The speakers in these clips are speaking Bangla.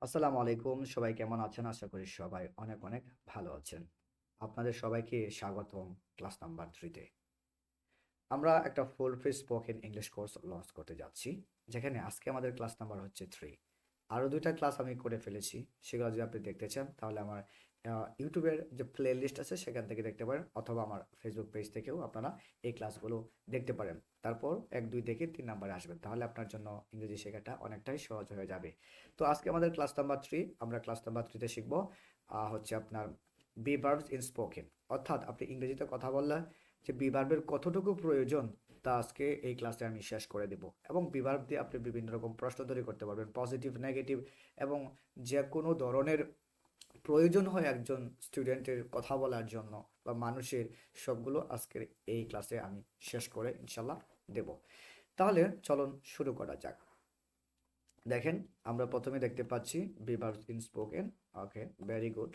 আসসালামু আলাইকুম। সবাই কেমন আছেন? আশা করি সবাই অনেক, অনেক ভালো আছেন। আপনাদের সবাইকে স্বাগতম ক্লাস নাম্বার 3 তে। আমরা একটা full free spoken English course launch করতে যাচ্ছি। যেখানে আজকে আমাদের ক্লাস নাম্বার হচ্ছে 3। আরও ২ টা ক্লাস আমি করে ফেলেছি। সেগুলো যদি আপনি দেখতে চান তাহলে আমার ইউটিউবের যে প্লে লিস্ট আছে সেখান থেকে দেখতে পারেন, অথবা আমার ফেসবুক পেজ থেকেও আপনারা এই ক্লাসগুলো দেখতে পারেন। তারপর ১, ২ থেকে ৩ নাম্বারে আসবেন। তাহলে আপনার জন্য ইংরেজি শেখাটা অনেকটাই সহজ হয়ে যাবে। তো আজকে আমাদের ক্লাস নাম্বার 3, আমরা ক্লাস নাম্বার 3 তে শিখব হচ্ছে আপনার বি ভার্বস ইন স্পোকেন। অর্থাৎ আপনি ইংরেজিতে কথা বললে যে বি ভার্বের কতটুকু প্রয়োজন তা আজকে এই ক্লাসে আমি শেষ করে দেব। এবং বি ভার্ব দিয়ে আপনি বিভিন্ন রকম প্রশ্ন তৈরি করতে পারবেন, পজিটিভ, নেগেটিভ, এবং যে কোনো ধরনের প্রয়োজন হয় একজন স্টুডেন্টের কথা বলার জন্য বা মানুষের, সবগুলো আজকের এই ক্লাসে আমি শেষ করে ইনশাল্লাহ দেব। তাহলে চলুন শুরু করা যাক। দেখেন, আমরা প্রথমে দেখতে পাচ্ছি be verb in spoken. Okay, very good.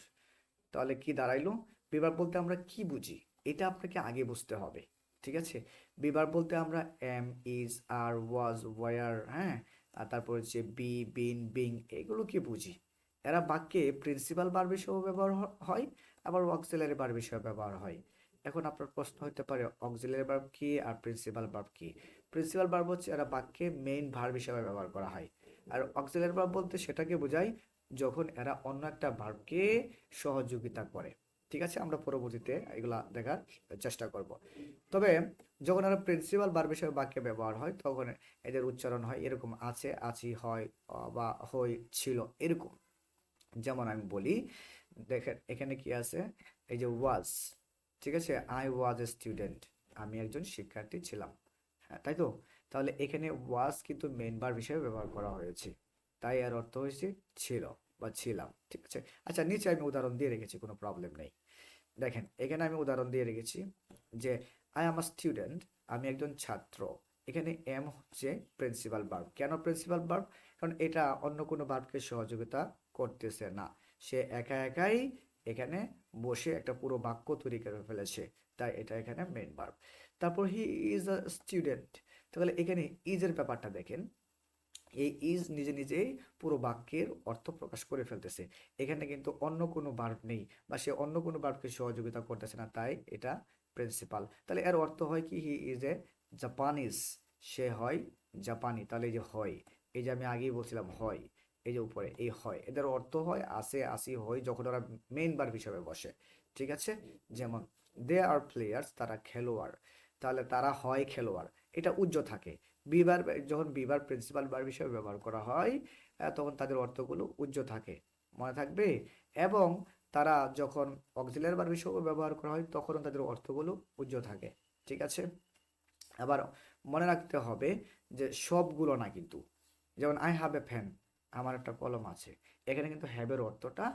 তাহলে কি দাঁড়াইলো? বিভার বলতে আমরা কি বুঝি, এটা আপনাকে আগে বুঝতে হবে। ঠিক আছে? বিভার বলতে আমরা am, is, are, was, were, হ্যাঁ, আর তারপর হচ্ছে বি, বিন, বিং, এগুলো কি বুঝি। এরা বাক্যে প্রিন্সিপাল ভার্ব হিসেবে ব্যবহার হয়, আবার অক্সিলারি ভার্ব হিসেবে ব্যবহার হয়। এখন আপনার প্রশ্ন হতে পারে অক্সিলারি ভার্ব কি আর প্রিন্সিপাল ভার্ব কি। প্রিন্সিপাল ভার্ব হচ্ছে এরা বাক্যে মেইন ভার্ব হিসেবে ব্যবহার করা হয়। আর অক্সিলারি ভার্ব বলতে সেটাকে বোঝায় যখন এরা অন্য একটা ভার্বকে সহযোগিতা করে। ঠিক আছে, আমরা পরবর্তীতে এগুলা দেখার চেষ্টা করব। তবে যখন এরা প্রিন্সিপাল ভার্ব হিসেবে বাক্যে ব্যবহার হয় তখন এদের উচ্চারণ হয় এরকম: আছে, আছি, হয়, বা হই, ছিল, এরকম। যেমন আমি বলি, দেখেন এখানে কি আছে, এই যে ওয়াজ। ঠিক আছে, আই ওয়াজ এ স্টুডেন্ট, আমি একজন শিক্ষার্থী ছিলাম। হ্যাঁ, তাই তো? তাহলে এখানে ওয়াজ কিন্তু মেইন ভার্ব হিসেবে ব্যবহার করা হয়েছে, তাই এর অর্থ হয়েছে ছিল বা ছিলাম। ঠিক আছে, আচ্ছা, নিচে আমি উদাহরণ দিয়ে রেখেছি, কোনো প্রবলেম নেই। দেখেন এখানে আমি উদাহরণ দিয়ে রেখেছি যে আই এম আ স্টুডেন্ট, আমি একজন ছাত্র। এখানে এম হচ্ছে প্রিন্সিপাল ভার্ব। কেন প্রিন্সিপাল ভার্ব? কারণ এটা অন্য কোনো ভার্বকে সহযোগিতা করতেছে না, সে একা একাই এখানে বসে একটা পুরো বাক্য তৈরি করে ফেলেছে, তাই এটা এখানে মেইন ভার্ব। তারপর হি ইজ আ স্টুডেন্ট, তাহলে এখানে ইজ এর ব্যাপারটা দেখেন। এই ইজ নিজে নিজেই পুরো বাক্যের অর্থ প্রকাশ করে ফেলতেছে, এখানে কিন্তু অন্য কোনো ভার্ব নেই বা সে অন্য কোনো ভার্বকে সহযোগিতা করতেছে না, তাই এটা প্রিন্সিপাল। তাহলে এর অর্থ হয় কি, হি ইজ এ জাপানিজ, সে হয় জাপানি। তাহলে এই যে হয়, এই যে আমি আগেই বলছিলাম হয়, এই যে উপরে এই হয়, এদের অর্থ হয় আসে, আসি, হয়, যখন ওরা মেইন ভার্ব হিসেবে বসে। ঠিক আছে, যেমন দে আর প্লেয়ার্স, তারা খেলোয়াড়, তাহলে তারা হয় খেলোয়াড়, এটা উজ্জ্ব থাকে। বিবার যখন বিবার প্রিন্সিপাল ভার্ব হিসেবে ব্যবহার করা হয় তখন তাদের অর্থগুলো উজ্জ্ব থাকে, মনে থাকবে। এবং তারা যখন অক্সিলারি ভার্ব হিসেবে ব্যবহার করা হয় তখনও তাদের অর্থগুলো উজ্জ্ব থাকে। ঠিক আছে, আবার মনে রাখতে হবে যে সবগুলো না কিন্তু। যেমন আই হ্যাভ এ ফ্যান, আমার একটা কলম আছে, এখানে কিন্তু হ্যাভের অর্থটা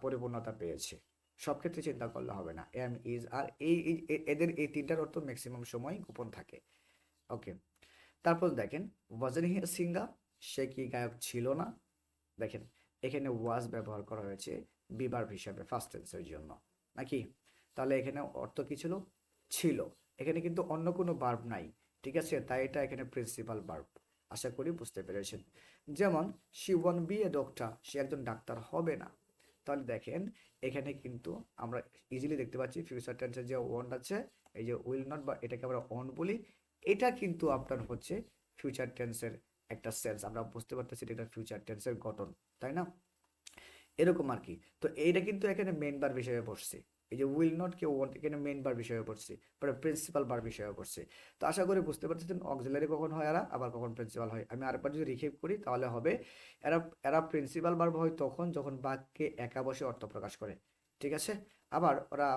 পরিপূর্ণতা পেয়েছে। সব ক্ষেত্রে চিন্তা করলে হবে না, এম, ইজ, আর এদের এই তিনটার অর্থ ম্যাক্সিমাম সময় গোপন থাকে। ওকে, তারপর দেখেন ওয়াজেন হি সিঙ্গার, সে কি গায়ক ছিল না। দেখেন এখানে ওয়াজ ব্যবহার করা হয়েছে বি ভার্ব হিসাবে ফার্স্ট টেন্সের জন্য, নাকি? তাহলে এখানে অর্থ কি ছিল? ছিল। এখানে কিন্তু অন্য কোনো ভার্ব নাই। ঠিক আছে, তাই এটা এখানে প্রিন্সিপাল ভার্ব। আশা করি বুঝতে পেরেছেন। যেমন she want be a doctor, সে একজন ডাক্তার হবে না। তাহলে দেখেন এখানে কিন্তু আমরা ইজিলি দেখতে পাচ্ছি ফিউচার টেন্সের যে ওয়ান্ট আছে, এই যে উইল নট, বা এটাকে আমরা অন বলি, এটা কিন্তু আপনার হচ্ছে ফিউচার টেন্সের একটা সেন্স, আমরা বুঝতে পারতেছি এটা ফিউচার টেন্সের গঠন, তাই না? এরকম আর কি। তো এইটা কিন্তু এখানে মেইন ভার্ব হিসেবে বসছে, এই যে উইল নট কে ওয়ান্ট এখানে মেইন ভার্ব হিসেবে পড়ছে, পরে প্রিন্সিপাল ভার্ব হিসেবে পড়ছে। তো আশা করি বুঝতে পারতেছেন অক্সিলারি কখন হয় এরা, আবার কখন প্রিন্সিপাল হয়। আমি আরেকবার যদি রিকেপ করি তাহলে হবে, এরা এরা প্রিন্সিপাল ভার্ব হয় তখন যখন বাক্যে একা বসে অর্থ প্রকাশ করে। ঠিক আছে, আবার ওরা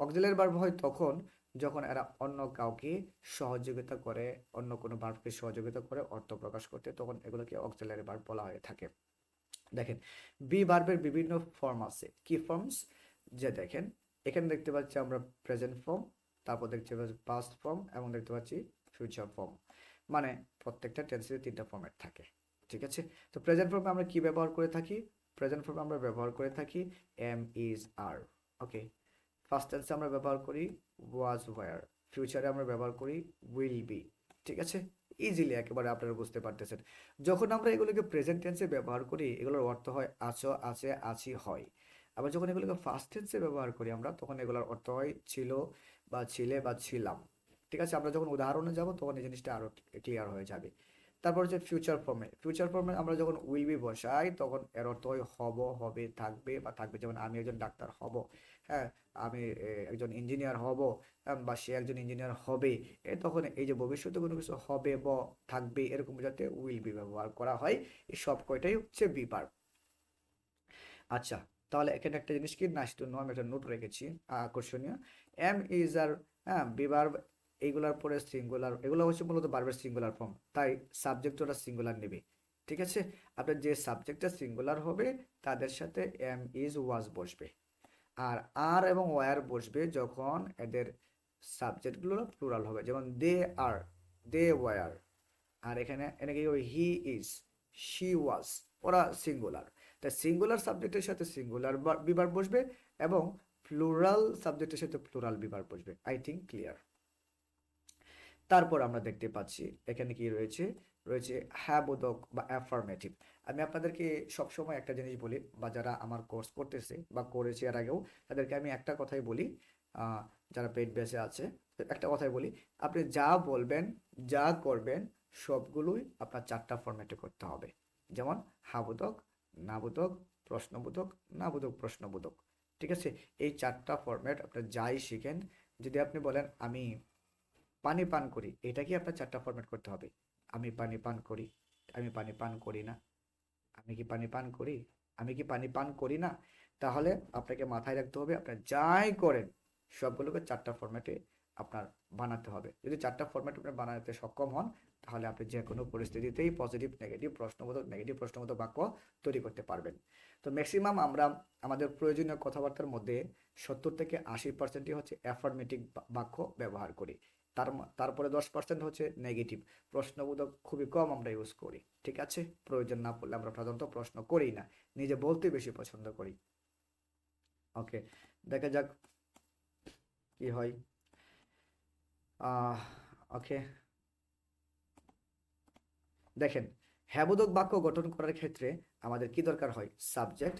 অক্সিলারি ভার্ব হয় তখন যখন এরা অন্য কাউকে সহযোগিতা করে, অন্য কোনো ভার্বকে সহযোগিতা করে অর্থ প্রকাশ করতে, তখন এগুলোকে অক্সিলারি ভার্ব বলা হয়ে থাকে। দেখেন বি ভার্বের বিভিন্ন ফর্ম আছে, কি ফর্মস? যে দেখেন এখানে দেখতে পাচ্ছি আমরা প্রেজেন্ট ফর্ম, তারপর দেখতে পাচ্ছি পাস্ট ফর্ম, এবং দেখতে পাচ্ছি ফিউচার ফর্ম। মানে প্রত্যেকটা টেন্সের তিনটা ফর্মেট থাকে। ঠিক আছে, তো প্রেজেন্ট ফর্মে আমরা কি ব্যবহার করে থাকি? প্রেজেন্ট ফর্মে আমরা ব্যবহার করে থাকি am, is, are. Okay, first টেন্সে আমরা ব্যবহার করি ওয়াজ, ওয়্যার। ফিউচারে আমরা ব্যবহার করি উইল বি। ঠিক আছে, ইজিলি একেবারে আপনারা বুঝতে পারতেছেন। যখন আমরা এগুলোকে প্রেজেন্ট টেন্সে ব্যবহার করি এগুলোর অর্থ হয় আছো, আছে, আছি, হয়। আবার যখন এগুলোকে ফার্স্ট টেন্সে ব্যবহার করি আমরা তখন এগুলোর অর্থ হয় ছিল বা ছিলে বা ছিলাম। ঠিক আছে, আমরা যখন উদাহরণে যাব তখন এই জিনিসটা আরো ক্লিয়ার হয়ে যাবে। তারপর হচ্ছে ফিউচার ফর্মে আমরা যখন উইল বি বসাই তখন এর অর্থ হয় হব, হবে, থাকবে বা থাকবে। যেমন আমি একজন ডাক্তার হব, হ্যাঁ, আমি একজন ইঞ্জিনিয়ার হব, বা সে একজন ইঞ্জিনিয়ার হবে। তখন এই যে ভবিষ্যতে কোনো কিছু হবে বা থাকবে এরকম বোঝাতে উইল বি ব্যবহার করা হয়। এই সব কয়টাই হচ্ছে বি ভার্ব। আচ্ছা, তাহলে এখানে একটা জিনিস কি নাইস টু নো, আমি একটা নোট রেখেছি আকর্ষণীয়। এম ইজ আর, হ্যাঁ, বি ভার্ব এইগুলার পরে সিঙ্গুলার, এগুলো হচ্ছে মূলত ভার্বের সিঙ্গুলার ফর্ম, তাই সাবজেক্ট ওরা সিঙ্গুলার নেবে। ঠিক আছে, আপনার যে সাবজেক্টটা সিঙ্গুলার হবে তাদের সাথে এম ইজ ওয়াজ বসবে। আর এবং ওয়ার বসবে যখন এদের সাবজেক্টগুলো প্লুরাল হবে, যেমন দে আর, দে ওয়ার। আর এখানে কি হি ইজ, শি ওয়াজ, ওরা সিঙ্গুলার। তাই সিঙ্গুলার সাবজেক্টের সাথে সিঙ্গুলার বিভার বসবে এবং প্লুরাল সাবজেক্টের সাথে প্লুরাল বিভার বসবে। I think clear. তারপর আমরা দেখতে পাচ্ছি এখানে কি রয়েছে, রয়েছে হ্যাঁ বোধক বা অ্যাফার্মেটিভ। আমি আপনাদেরকে সবসময় একটা জিনিস বলি, বা যারা আমার কোর্স করতেছে বা করেছে এর আগেও তাদেরকে আমি একটা কথাই বলি, যারা পেইড বেসে আছে একটা কথাই বলি, আপনি যা বলবেন যা করবেন সবগুলোই আপনার চারটা ফরম্যাটে করতে হবে। যেমন হাবোধক, নাবোধক, প্রশ্নবোধক, নাবোধক, প্রশ্নবোধক। ঠিক আছে, এই চারটা ফরম্যাট আপনার যাই শিখেন, যদি আপনি বলেন আমি পানি পান করি, এটাকে আপনার চারটা ফরম্যাট করতে হবে। আমি পানি পান করি, আমি পানি পান করি না, আমি কি পানি পান করি, আমি কি পানি পান করি না। তাহলে আপনাকে মাথায় রাখতে হবে আপনার যাই করেন সবগুলোকে চারটা ফরম্যাটে আপনার বানাতে হবে। যদি চারটা ফরম্যাট আপনি বানাতে সক্ষম হন তাহলে আপনি যে কোনো পরিস্থিতিতেই পজিটিভ নেগেটিভ প্রশ্নবোধক বাক্য তৈরি করতে পারবেন। তো ম্যাক্সিমাম আমরা আমাদের প্রয়োজনীয় কথাবার্তার মধ্যে 70 থেকে 80%ই হচ্ছে অ্যাফার্মেটিভ বাক্য ব্যবহার করি। তারপরে 10% হচ্ছে নেগেটিভ প্রশ্নবোধক, খুবই কম আমরা ইউজ করি। ঠিক আছে, প্রয়োজন না পড়লে আমরা সাধারণত প্রশ্ন করি না, নিজে বলতে বেশি পছন্দ করি। ওকে, দেখা যাক কি হয়। ওকে, দেখেন, হ্যাবোধক বাক্য গঠন করার ক্ষেত্রে আমাদের কি দরকার হয়, সাবজেক্ট,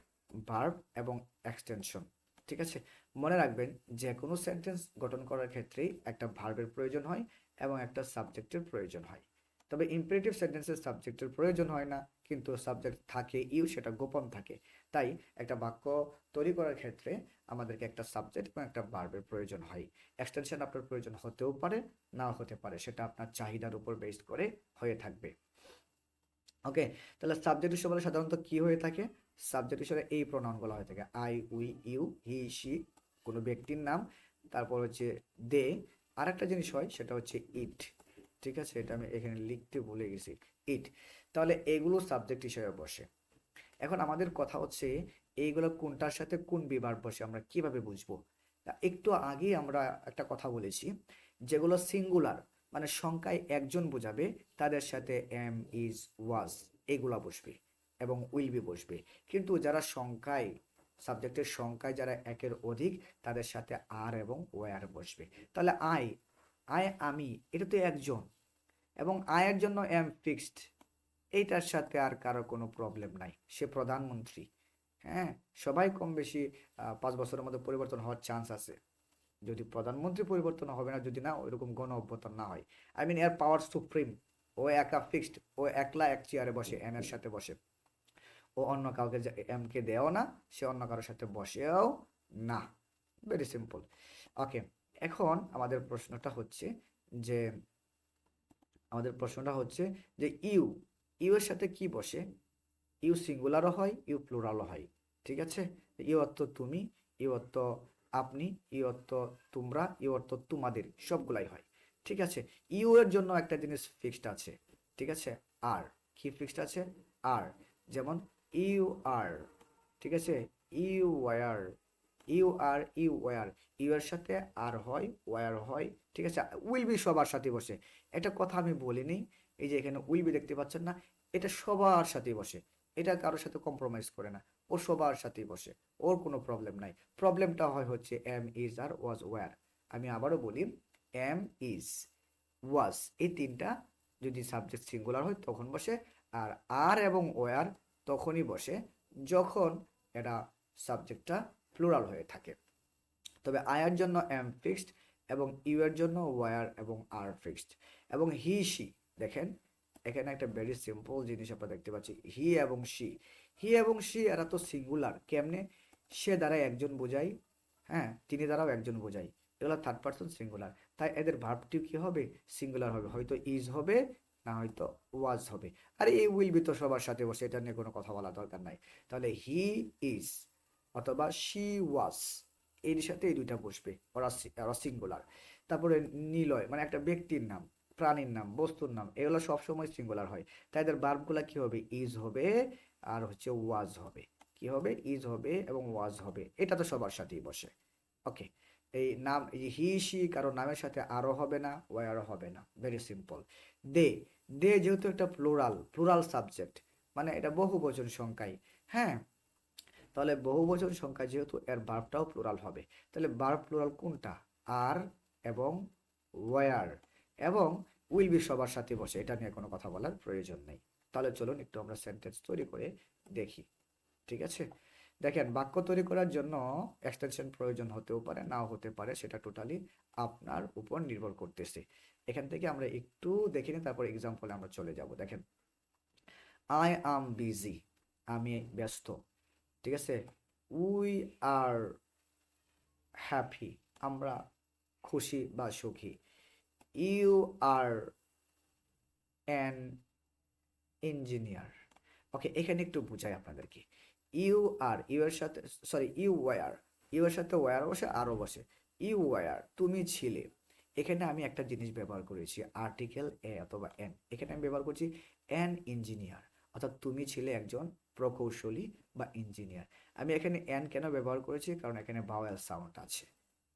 ভার্ব এবং এক্সটেনশন। ঠিক আছে, মনে রাখবেন যে কোনো সেন্টেন্স গঠন করার ক্ষেত্রেই একটা ভার্বের প্রয়োজন হয় এবং একটা সাবজেক্টের প্রয়োজন হয়। তবে ইম্পারেটিভ সেন্টেন্সের সাবজেক্টের প্রয়োজন হয় না, কিন্তু সাবজেক্ট থাকে সেটা গোপন থাকে। তাই একটা বাক্য তৈরি করার ক্ষেত্রে আমাদেরকে একটা সাবজেক্ট এবং একটা ভার্বের প্রয়োজন হয়। এক্সটেনশন আপনার প্রয়োজন হতেও পারে, নাও হতে পারে, সেটা আপনার চাহিদার উপর বেস করে হয়ে থাকবে। ওকে, তাহলে সাবজেক্ট হিসেবে বলে সাধারণত কি হয়ে থাকে, সাবজেক্ট হিসেবে এই প্রোনাউনগুলো হয়ে থাকে I, we, you, he, she, কোনো ব্যক্তির নাম। তারপর হচ্ছে দে, আর একটা জিনিস হয় সেটা হচ্ছে ইট। ঠিক আছে, এটা আমি এখানে লিখতে ভুলে গেছি, ইট। তাহলে এগুলো সাবজেক্ট হিসেবে বসে। এখন আমাদের কথা হচ্ছে এইগুলো কোনটার সাথে কোন বিভাগ বসে আমরা কিভাবে বুঝবো। একটু আগেই আমরা একটা কথা বলেছি, যেগুলো সিঙ্গুলার মানে সংখ্যায় একজন বোঝাবে তাদের সাথে এম, ইজ, ওয়াজ এগুলা বসবে এবং উইল বি বসবে। কিন্তু যারা সংখ্যায়, সাবজেক্টের সংখ্যায় যারা একের অধিক তাদের সাথে আর এবং ওয়ার বসবে। তাহলে আই, আমি, এটা তো একজন, এবং আয়ের জন্য এম ফিক্সড, এইটার সাথে আর কারো কোনো প্রবলেম নাই, সে প্রধানমন্ত্রী। হ্যাঁ, সবাই কম বেশি 5 বছরের মধ্যে পরিবর্তন হওয়ার চান্স আছে। যদি প্রধানমন্ত্রী পরিবর্তন হবে না, যদি না ওইরকম গণ অভ্যুত্থান না হয়, আই মিন এর পাওয়ার সুপ্রিম। ও একা ফিক্সড, ও একলা এক চেয়ারে বসে, এম এর সাথে বসে। ও অন্য কাউকে এম কে দেও না, সে অন্য কারোর সাথে বসেও না। Very simple. ওকে, এখন যে আমাদের প্রশ্নটা হচ্ছে যে ইউ, ইউ এর সাথে কি বসে। ইউ সিঙ্গুলারও হয়, ইউ প্লুরালও হয়। ঠিক আছে, ইউ অর্থ তুমি, ইউ অর্থ আপনি, ইউ অর্থ তোমরা, ইউ অর্থ তোমাদের, সবগুলাই হয়। ঠিক আছে, ইউ এর জন্য একটা জিনিস ফিক্সড আছে। ঠিক আছে, আর কি ফিক্সড আছে, আর। যেমন ইউ আর, ঠিক আছে, you were, you are, you were, you এর সাথে আর হয়, ওয়ার হয়। ঠিক আছে, উইল বি সবার সাথে বসে। একটা কথা আমি বলিনি, এই যে এখানে উইল বি দেখতে পাচ্ছেন না, এটা সবার সাথেই বসে, এটা কারোর সাথে কম্প্রোমাইজ করে না, ও সবার সাথেই বসে, ওর কোনো প্রবলেম নাই। প্রবলেমটা হয় হচ্ছে am, is are was, were. আমি আবারও বলি, এম, ইজ, ওয়াজ, এই তিনটা যদি সাবজেক্ট সিঙ্গুলার হয় তখন বসে, আর আর এবং ওয়ার তখনই বসে যখন এটা সাবজেক্টটা প্লুরাল হয়ে থাকে। তবে আয়ার জন্য এম ফিক্সড এবং ইউ এর জন্য ওয়ার এবং আর ফিক্সড। এবং হি সি, দেখেন এখানে একটা ভেরি সিম্পল জিনিস আমরা দেখতে পাচ্ছি, হি এবং সি। হি এবং সি এরা তো সিঙ্গুলার, কেমনে? সে দ্বারা একজন বোঝাই, হ্যাঁ, তিনি দ্বারাও একজন বোঝাই, এগুলো থার্ড পারসন সিঙ্গুলার, তাই এদের ভার্বটি কি হবে? সিঙ্গুলার হবে, হয়তো ইজ হবে, না হয়তো ওয়াজ হবে। আর এই উইল বি তো সবার সাথে বসে, এটা নিয়ে কোনো কথা বলা দরকার নাই। তাহলে হি ইজ অথবা শি ওয়াজ, এর সাথে এই দুইটা বসবে, ওরা সিঙ্গুলার। তারপরে নিলয় মানে একটা ব্যক্তির নাম, প্রাণীর নাম, বস্তুর নাম, এগুলো সবসময় সিঙ্গুলার হয়, তাই এদের ভার্বগুলা কি হবে? ইজ হবে আর হচ্ছে ওয়াজ হবে। কি হবে? ইজ হবে এবং ওয়াজ হবে, এটা তো সবার সাথেই বসে। ওকে, এই নাম হি সি কারো নামের সাথে আরও হবে না, ওয়ারও হবে না, ভেরি সিম্পল। দে, দে যেহেতু একটা প্লুরাল, প্লুরাল সাবজেক্ট, মানে এটা বহু বচন সংখ্যায়, হ্যাঁ, তাহলে বহুবচন সংখ্যা যেহেতু এর ভার্বটাও প্লুরাল হবে। তাহলে ভার্ব প্লুরাল কোনটা? আর এবং ওয়ার এবং উইল বি সবার সাথে বসে, এটা নিয়ে কোনো কথা বলার প্রয়োজন নেই। তাহলে চলুন একটু আমরা সেন্টেন্স তৈরি করে দেখি, ঠিক আছে? দেখেন, বাক্য তৈরি করার জন্য এক্সটেনশন প্রয়োজন হতেও পারে, নাও হতে পারে, সেটা টোটালি আপনার উপর নির্ভর করতেছে। এখান থেকে আমরা একটু দেখে নিই, তারপর এক্সাম্পলে আমরা চলে যাব। দেখেন, আই অ্যাম বিজি, আমি ব্যস্ত, ঠিক আছে? উই আর হ্যাপি, আমরা খুশি বা সুখী। You are an engineer. Okay, এখানে একটু বুঝাই আপনাদেরকে। ইউ আর, ইউ এর সাথে, সরি, ইউ ওয়ার, ইউ এর সাথে ওয়ার বসে, আরও বসে। ইউ ওয়ার, তুমি ছিলে। এখানে আমি একটা জিনিস ব্যবহার করেছি, আর্টিকেল এ অথবা এন। এখানে আমি ব্যবহার করছি অ্যান ইঞ্জিনিয়ার, অর্থাৎ তুমি ছিলে একজন প্রকৌশলী বা ইঞ্জিনিয়ার। আমি এখানে অ্যান কেন ব্যবহার করেছি? কারণ এখানে ভাওয়েল সাউন্ড আছে,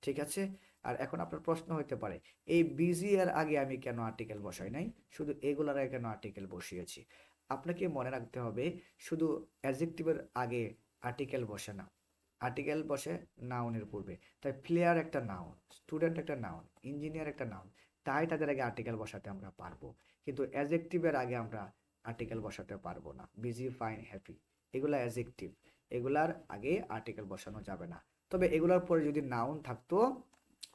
ঠিক আছে? আর এখন আপনার প্রশ্ন হতে পারে, এই বিজি এর আগে আমি কেন আর্টিকেল বসাই নাই, শুধু এগুলার আগে কেন আর্টিকেল বসিয়েছি? আপনাকে মনে রাখতে হবে, শুধু অ্যাডজেক্টিভের আগে আর্টিকেল বসে না, আর্টিকেল বসে নাউনের পূর্বে। তাই প্লেয়ার একটা নাউন, স্টুডেন্ট একটা নাউন, ইঞ্জিনিয়ার একটা নাউন, তাই তাদের আগে আর্টিকেল বসাতে আমরা পারবো। কিন্তু অ্যাডজেক্টিভের আগে আমরা আর্টিকেল বসাতে পারবো না। বিজি, ফাইন, হ্যাপি, এগুলা অ্যাডজেক্টিভ, এগুলার আগে আর্টিকেল বসানো যাবে না। তবে এগুলোর পরে যদি নাউন থাকতো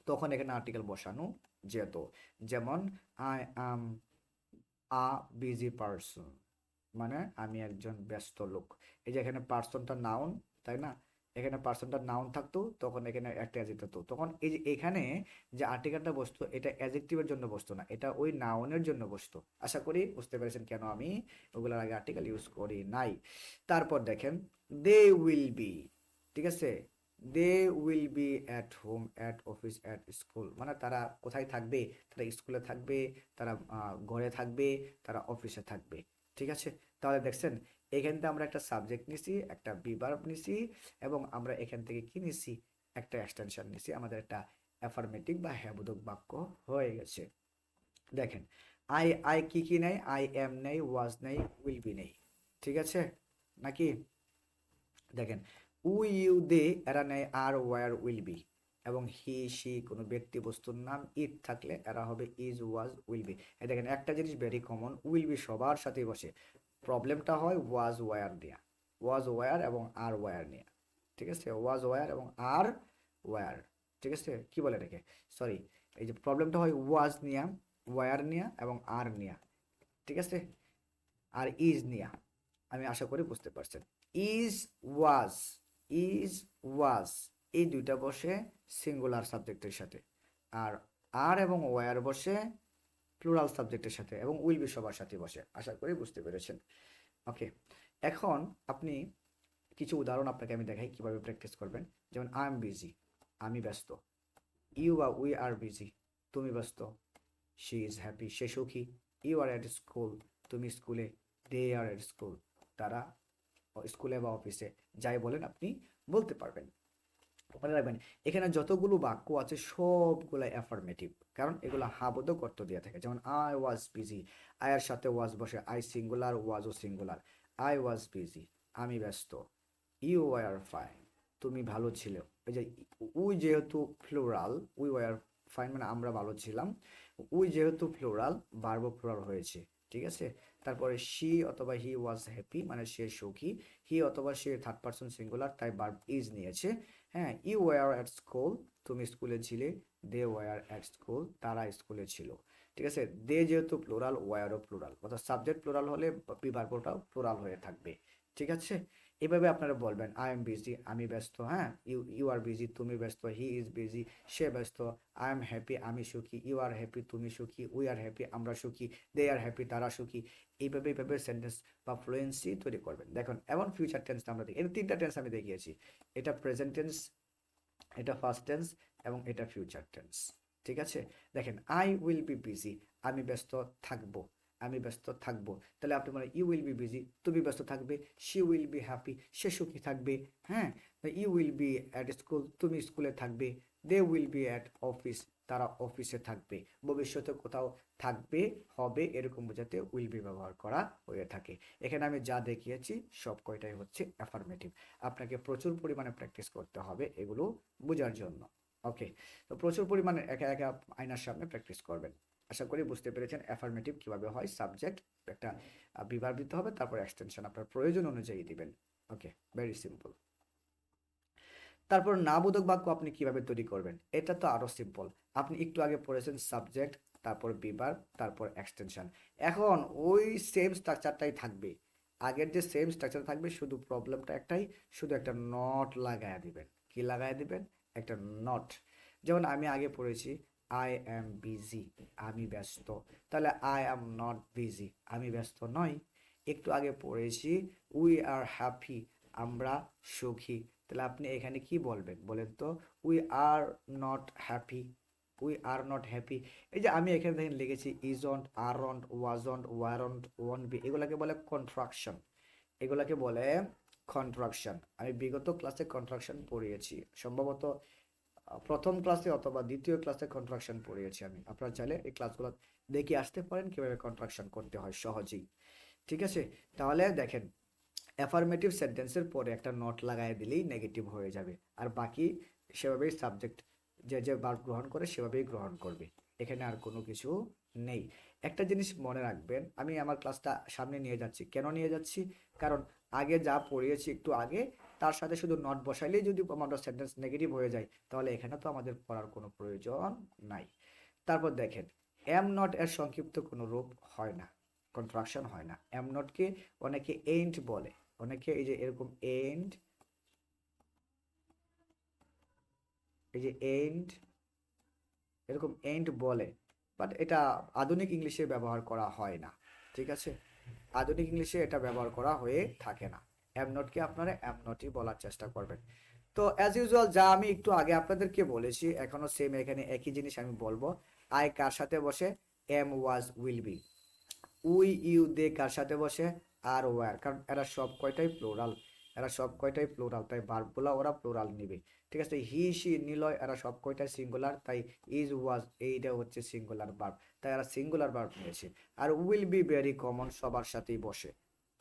তখন এখানে আর্টিকেল বসানো যেত। যেমন I am a busy person, মানে আমি একজন ব্যস্ত লোক। এই যে এখানে পার্সনটা নাউন, তাই না? এখানে পার্সনটা নাউন থাকতো, তখন এখানে একটা অ্যাডজেক্টিভ থাকতো, তখন এই যে এখানে যে আর্টিকেলটা বসতো, এটা অ্যাডজেক্টিভের জন্য বসতো না, এটা ওই নাউনের জন্য বসতো। আশা করি বুঝতে পেরেছেন কেন আমি ওগুলোর আগে আর্টিকেল ইউজ করি নাই। তারপর দেখেন, দে উইল বি, ঠিক আছে? They will be at home, at office, at school, মানে তারা কোথায় থাকবে? তারা স্কুলে থাকবে, তারা ঘরে থাকবে, তারা অফিসে থাকবে, ঠিক আছে? তাহলে দেখছেন, এখান থেকে আমরা একটা সাবজেক্ট নিছি, একটা বিভার্ব নিছি, এবং আমরা এখান থেকে কি নিছি? একটা এক্সটেনশন নিছি, আমাদের একটা অ্যাফার্মেটিভ বা হ্যাবোধক বাক্য হয়ে গেছে। দেখেন, আই আই কি কি নেই? আই এম নেই, ওয়াজ নেই, উইল বি নেই, ঠিক আছে নাকি? দেখেন, উই ইউ দে এরা নেই আর, ওয়ার, উইল বি, এবং হি সি কোনো ব্যক্তি বস্তুর নাম, ইট থাকলে এরা হবে ইজ, ওয়াজ, উইল বি। দেখেন একটা জিনিস ভেরি কমন, উইল বি সবার সাথেই বসে, প্রবলেমটা হয় ওয়াজ ওয়ার নিয়ে, ওয়াজ ওয়ার এবং আর ওয়ার নিয়ে, ঠিক আছে? ওয়াজ ওয়ার এবং আর ওয়ার, ঠিক আছে? কি বলে এটাকে, সরি, এই যে প্রবলেমটা হয় ওয়াজ নিয়া, ওয়ার নিয়া এবং আর নিয়া, ঠিক আছে? আর ইজ নিয়া। আমি আশা করি বুঝতে পারছেন। ইজ, ওয়াজ, ইজ, ওয়াজ, এই দুইটা বসে সিঙ্গুলার সাবজেক্টের সাথে, আর আর এবং ওয়ার বসে প্লুরাল সাবজেক্টের সাথে, এবং উইল বি সবার সাথে বসে। আশা করি বুঝতে পেরেছেন। ওকে, এখন আপনি কিছু উদাহরণ আপনাকে আমি দেখাই কিভাবে প্র্যাকটিস করবেন। যেমন আই এম বিজি, আমি ব্যস্ত। You are, we are busy, তুমি ব্যস্ত। শি ইজ হ্যাপি, সে সুখী। ইউ আর এট স্কুল, তুমি স্কুলে। দে আর এট স্কুল, তারা স্কুলে বা অফিসে। যাই বলেন আপনি বলতে পারবেন। মনে রাখবেন, এখানে যতগুলো বাক্য আছে সবগুলো অ্যাফার্মেটিভ, কারণ এগুলো হাবোধক অর্থ দিয়ে থাকে। যেমন আই ওয়াজ বিজি, আয়ের সাথে ওয়াজ বসে, আই সিঙ্গুলার, ওয়াজও সিঙ্গুলার। আই ওয়াজ বিজি, আমি ব্যস্ত। ইউ ওয়ার ফাইন, তুমি ভালো ছিল। এই যে উই যেহেতু প্লুরাল, উই ওয়ার ফাইন মানে আমরা ভালো ছিলাম। উই যেহেতু প্লুরাল, ভার্বও প্লুরাল হয়েছে, ঠিক আছে। তারপরে শি অথবা হি ওয়াজ হ্যাপি, মানে সে সুখী। হি অথবা সে থার্ড পারসন সিঙ্গুলার, তাই ভার্ব ইজ নিয়েছে। হ্যাঁ, ইউ ওয়ার অ্যাট স্কুল, তুমি স্কুলে ছিলে। দে ওয়ার অ্যাট স্কুল, তারা স্কুলে ছিল, ঠিক আছে। দে যেহেতু প্লুরাল, ওয়ারও প্লুরাল, অর্থাৎ সাবজেক্ট প্লুরাল হলে ভার্বটাও প্লুরাল হয়ে থাকবে, ঠিক আছে। এভাবে আপনারা বলবেন, আই এম বিজি, আমি ব্যস্ত। হ্যাঁ, ইউ ইউ আর বিজি, তুমি ব্যস্ত। হি ইজ বিজি, সে ব্যস্ত। আই এম হ্যাপি, আমি সুখী। ইউ আর হ্যাপি, তুমি সুখী। উই আর হ্যাপি, আমরা সুখী। দে আর হ্যাপি, তারা সুখী। এইভাবে সেন্টেন্স বা ফ্লুয়েন্সি তৈরি করবেন। দেখুন, এমন ফিউচার টেন্স আমরা দেখি, এর তিনটা টেন্স আমি দেখিয়েছি। এটা প্রেজেন্ট টেন্স, এটা ফার্স্ট টেন্স, এবং এটা ফিউচার টেন্স, ঠিক আছে। দেখেন, আই উইল বি বিজি, আমি ব্যস্ত থাকবো। আমি ব্যস্ত থাকবো, তাহলে আপনি বলেন ইউ উইল বি বিজি, তুমি ব্যস্ত থাকবে। শি উইল বি হ্যাপি, সে সুখী থাকবে। হ্যাঁ, you will be at school, তুমি স্কুলে থাকবে। They will be at office, তারা অফিসে থাকবে। ভবিষ্যতে কোথাও থাকবে, হবে, এরকম বোঝাতে উইল বি ব্যবহার করা হয়ে থাকে। এখানে আমি যা দেখিয়েছি সব কয়টাই হচ্ছে অ্যাফার্মেটিভ। আপনাকে প্রচুর পরিমাণে প্র্যাকটিস করতে হবে এগুলো বোঝার জন্য। ওকে, তো প্রচুর পরিমাণে একা একা আয়নার সামনে প্র্যাকটিস করবেন। আশা করি বুঝতে পেরেছেন অ্যাফার্মেটিভ কিভাবে হয়। সাবজেক্ট একটা বিভার দিতে হবে, তারপর এক্সটেনশন আপনার প্রয়োজন অনুযায়ী দিবেন। ওকে, ভেরি সিম্পল। তারপর না বোধক বাক্য আপনি কিভাবে তৈরি করবেন, এটা তো আরো সিম্পল। আপনি একটু আগে পড়েছেন সাবজেক্ট, তারপর বিভার, তারপর এক্সটেনশন। এখন ওই সেম স্ট্রাকচারটাই থাকবে, আগের যে সেম স্ট্রাকচার থাকবে, শুধু প্রবলেমটা একটাই, শুধু একটা নট লাগায়া দিবেন। কি লাগায়া দিবেন? একটা নট। যেমন আমি আগে পড়েছি আই অ্যাম বিজি, আমি ব্যস্ত। তাহলে আই অ্যাম নট বিজি, আমি ব্যস্ত নই। একটু আগে পড়েছি উই আর হ্যাপি, আমরা সুখী। তাহলে আপনি এখানে কি বলবেন বলেন তো? We are not happy, we are not happy. এই যে আমি এখানে দেখেন লিখেছি isn't, aren't, wasn't, weren't, won't be, এগুলাকে বলে কন্ট্রাকশন। এগুলাকে বলে কন্ট্রাকশন। আমি বিগত ক্লাসে কন্ট্রাকশন পড়িয়েছি, সম্ভবত প্রথম ক্লাসে অথবা দ্বিতীয় ক্লাসে কন্ট্রাকশন পড়িয়েছি আমি। আপনারা চাইলে এই ক্লাসগুলো দেখে আসতে পারেন কিভাবে কন্ট্রাকশন করতে হয় সহজেই, ঠিক আছে। তাহলে দেখেন, অ্যাফার্মেটিভ সেন্টেন্সের পরে একটা নট লাগাই দিলেই নেগেটিভ হয়ে যাবে, আর বাকি সেভাবেই সাবজেক্ট যে যে ভার্ব গ্রহণ করে সেভাবেই গ্রহণ করবে। এখানে আর কোনো কিছু নেই। একটা জিনিস মনে রাখবেন, আমি আমার ক্লাসটা সামনে নিয়ে যাচ্ছি, কেন নিয়ে যাচ্ছি? কারণ আগে যা পড়িয়েছি একটু আগে, তার সাথে শুধু নট বসাইলেই যদি আমাদের সেন্টেন্স নেগেটিভ হয়ে যায়, তাহলে এখানে তো আমাদের পড়ার কোনো প্রয়োজন নাই। তারপর দেখেন, এম নট এর সংক্ষিপ্ত কোনো রূপ হয় না, কন্ট্রাকশন হয় না। এম নটকে অনেকে এন্ড বলে, অনেকে এই যে এরকম এন্ড, এই যে এন্ড, এরকম এন্ড বলে, বাট এটা আধুনিক ইংলিশে ব্যবহার করা হয় না, ঠিক আছে। আধুনিক ইংলিশে এটা ব্যবহার করা হয়ে থাকে না। এম নটকে আপনারা এম নটই বলার চেষ্টা করবেন। তো অ্যাজ ইউজুয়াল যা আমি একটু আগে আপনাদেরকে বলেছি, এখনো সেম এখানে একই জিনিস আমি বলবো। আই কার সাথে বসে? Am, was, will be. We, you, they কার সাথে বসে? আর, ওয়ার, কারণ এরা সব কয়টাই প্লুরাল, এরা সব কয়টাই প্লুরাল, তাই ভার্বগুলো ওরা প্লুরাল নিবে, ঠিক আছে। হি, শি, নিলয়, এরা সব কয়টাই সিঙ্গুলার, তাই ইজ, ওয়াজ, এইটা হচ্ছে সিঙ্গুলার ভার্ব, তাই এরা সিঙ্গুলার ভার্ব নিয়েছে। আর উইল বি ভেরি কমন, সবার সাথেই বসে,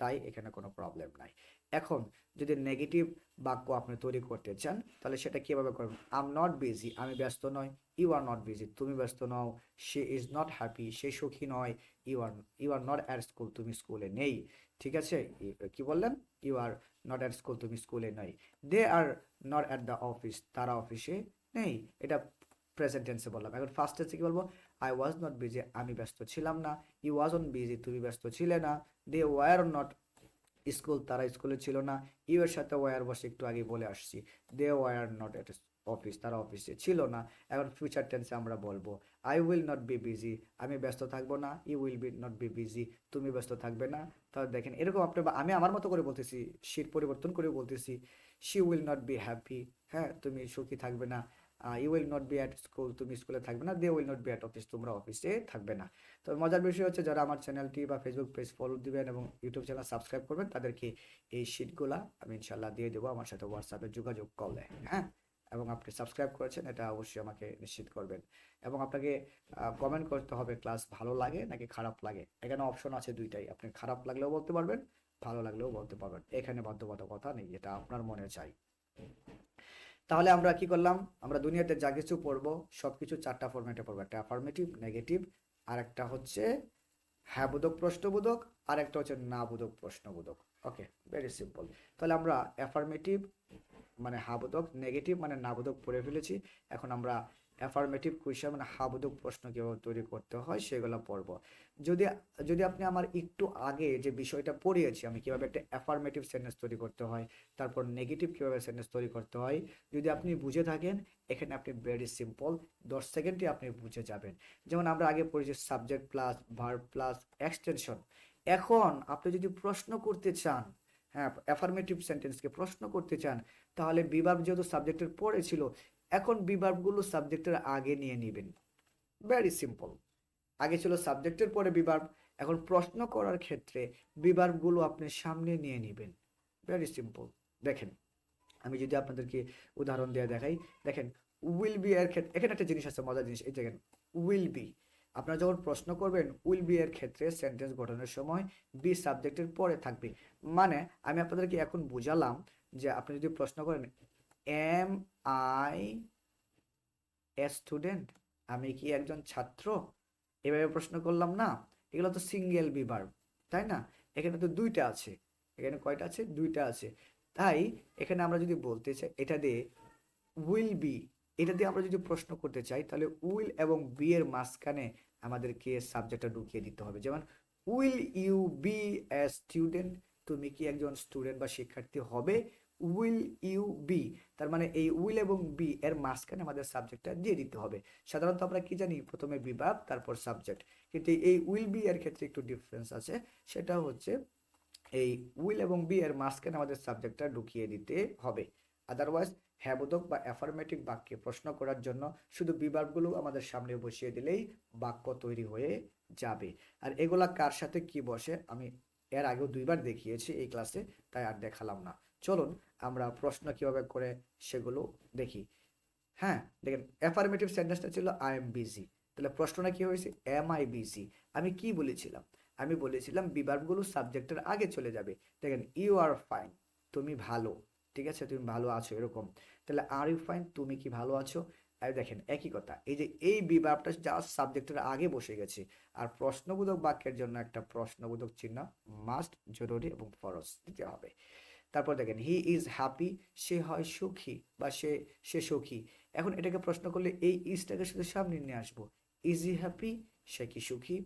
তাই এখানে কোনো প্রবলেম নাই। এখন যদি নেগেটিভ বাক্য আপনি তৈরি করতে চান, তাহলে সেটা কিভাবে করবেন? আই এম নট বিজি, আমি ব্যস্ত নই। ইউ আর নট বিজি, তুমি ব্যস্ত নও। শি ইজ নট হ্যাপি, সে সুখী নয়। You are you are not at school, তুমি স্কুলে নেই, ঠিক আছে। কি বললেন? You are not at school, তুমি স্কুলে নেই। They are not at the office, তারা অফিসে নেই। এটা প্রেজেন্ট টেন্সে বললাম। এখন ফার্স্ট টেন্সে কি বলবো? আই ওয়াজ নট বিজি, আমি ব্যস্ত ছিলাম না। ইউ ওয়াজ অন বিজি, তুমি ব্যস্ত ছিলে না। দে ওয়ার নট স্কুল, তারা স্কুলে ছিল না। ইউ এর সাথে ওয়ার বসে একটু আগে বলে আসছি। They were not at office, তারা অফিসে ছিল না। এখন ফিউচার টেন্সে আমরা বলবো I will not be busy, আমি ব্যস্ত থাকবো না। You will be not be busy, তুমি ব্যস্ত থাকবে না। তাহলে দেখেন এরকম আপনি, আমি আমার মতো করে বলতেছি, শীত পরিবর্তন করে বলতেছি। She will not be happy, হ্যাঁ, তুমি সুখী থাকবে না। You will not be at school, তুমি স্কুলে থাকবে না। They will not be at office, তোমরা অফিসে থাকবে না। তো মজার বিষয় হচ্ছে, যারা আমার চ্যানেলটি বা ফেসবুক পেজ ফলো দিবেন এবং ইউটিউব চ্যানেল সাবস্ক্রাইব করবেন, তাদেরকে এই শিটগুলা আমি ইনশাল্লাহ দিয়ে দেবো আমার সাথে হোয়াটসঅ্যাপে যোগাযোগ করলে। হ্যাঁ, এবং আপনি সাবস্ক্রাইব করেছেন এটা অবশ্যই আমাকে নিশ্চিত করবেন। এবং আপনাকে কমেন্ট করতে হবে ক্লাস ভালো লাগে নাকি খারাপ লাগে। এখানে অপশন আছে দুইটাই, আপনি খারাপ লাগলেও বলতে পারবেন, ভালো লাগলেও বলতে পারবেন। এখানে বাধ্যবাধকতা নেই, এটা আপনার মনে চাই। তাহলে আমরা কি করলাম, আমরা দুনিয়াতে যা কিছু পড়বো সবকিছু চারটা ফরম্যাটে পড়বো, একটা অ্যাফার্মেটিভ, নেগেটিভ, আর একটা হচ্ছে হ্যাঁ বোধক প্রশ্নবোধক, আর একটা হচ্ছে না বোধক প্রশ্নবোধক। ওকে, ভেরি সিম্পল। তাহলে আমরা অ্যাফার্মেটিভ মানে হ্যাঁ বোধক, নেগেটিভ মানে না বোধক পড়ে ফেলেছি। এখন আমরা অ্যাফার্মেটিভ কোয়েশ্চেন মানে হ্যাঁ বোধক প্রশ্ন কিভাবে তৈরি করতে হয় সেগুলো পড়বো। যদি যদি আপনি আমার একটু আগে যে বিষয়টা পড়িয়েছি, আমি কিভাবে একটা অ্যাফার্মেটিভ সেন্টেন্স তৈরি করতে হয়, তারপর নেগেটিভ কিভাবে সেন্টেন্স তৈরি করতে হয়, যদি আপনি বুঝে থাকেন, এখানে আপনি ভেরি সিম্পল 10 সেকেন্ডে আপনি বুঝে যাবেন। যেমন আমরা আগে পড়েছি subject plus verb plus extension. এখন আপনি যদি প্রশ্ন করতে চান, হ্যাঁ অ্যাফার্মেটিভ সেন্টেন্সকে প্রশ্ন করতে চান, তাহলে বিভার্ব যেহেতু সাবজেক্টের পরে ছিল, এখন বিভার্বগুলো সাবজেক্টের আগে নিয়ে নেবেন। Very simple. আগে ছিল সাবজেক্টের পরে বিভার্ব, এখন প্রশ্ন করার ক্ষেত্রে বিভার্বগুলো আপনি সামনে নিয়ে নেবেন। Very simple. দেখেন, আমি যদি আপনাদেরকে উদাহরণ দিয়ে দেখাই, দেখেন উইল বি এর ক্ষেত্রে এখানে একটা জিনিস আছে, মজার জিনিস। এই দেখেন উইল বি, আপনারা যখন প্রশ্ন করবেন উইল বি এর ক্ষেত্রে সেন্টেন্স গঠনের সময় বি সাবজেক্টের পরে থাকবে। মানে আমি আপনাদেরকে এখন বুঝালাম যে আপনি যদি প্রশ্ন করেন এম আই এ স্টুডেন্ট, আমি কি একজন ছাত্র, এভাবে প্রশ্ন করলাম না, এগুলো তো সিঙ্গেল বি ভার্ব, তাই না? এখানে তো দুইটা আছে, এখানে কয়টা আছে? দুইটা আছে। তাই এখানে আমরা যদি বলতে চাই এটা দিয়ে উইল বি, এটা দিয়ে আমরা যদি প্রশ্ন করতে চাই, তাহলে উইল এবং বি এর মাঝখানে আমাদেরকে সাবজেক্টটা ঢুকিয়ে দিতে হবে। যেমন will you be a student, তুমি কি একজন স্টুডেন্ট বা শিক্ষার্থী হবে? উইল ইউ বি, তার মানে এই উইল এবং বি এর মাঝখানে আমাদের সাবজেক্টটা দিয়ে দিতে হবে। সাধারণত আমরা কি জানি, প্রথমে বিভাগ তারপর সাবজেক্ট, কিন্তু এই উইল বি এর ক্ষেত্রে একটু ডিফারেন্স আছে। সেটা হচ্ছে এই উইল এবং বি এর মাঝখানে আমাদের সাবজেক্টটা ঢুকিয়ে দিতে হবে। আদারওয়াইজ হ্যাবোধক বা অ্যাফার্মেটিভ বাক্যে প্রশ্ন করার জন্য শুধু বিভাগগুলো আমাদের সামনে বসিয়ে দিলেই বাক্য তৈরি হয়ে যাবে। আর এগুলা কার সাথে কি বসে আমি এর আগেও দুইবার দেখিয়েছি এই ক্লাসে, তাই আর দেখালাম না। চলুন আমরা প্রশ্ন কিভাবে করে সেগুলো দেখি। হ্যাঁ, দেখেন অ্যাফার্মেটিভ সেন্টেন্সটা ছিল আই এম বিজি, তাহলে প্রশ্নটা কি হয়েছে, এম আই বিজি। আমি কি বলেছিলাম, আমি বলেছিলাম বিভার্বগুলো সাবজেক্টের আগে চলে যাবে। দেখেন ইউ আর ফাইন, তুমি ভালো, ঠিক আছে, তুমি ভালো আছো এরকম। তাহলে আর ইউ ফাইন, তুমি কি ভালো আছো? আর দেখেন একই কথা, এই যে এই বিভার্বটা জাস্ট সাবজেক্টের আগে বসে গেছে। আর প্রশ্নবোধক বাক্যের জন্য একটা প্রশ্নবোধক চিহ্ন মাস্ট, জরুরি এবং ফরজ দিতে হবে। তারপর দেখেন হি ইজ হ্যাপি, সে হয় সুখী বা সে সে সুখী। এখন এটাকে প্রশ্ন করলে এই ইজটাকে শুধু সামনে নিয়ে আসবো, ইজ হি হ্যাপি, সে কি সুখী।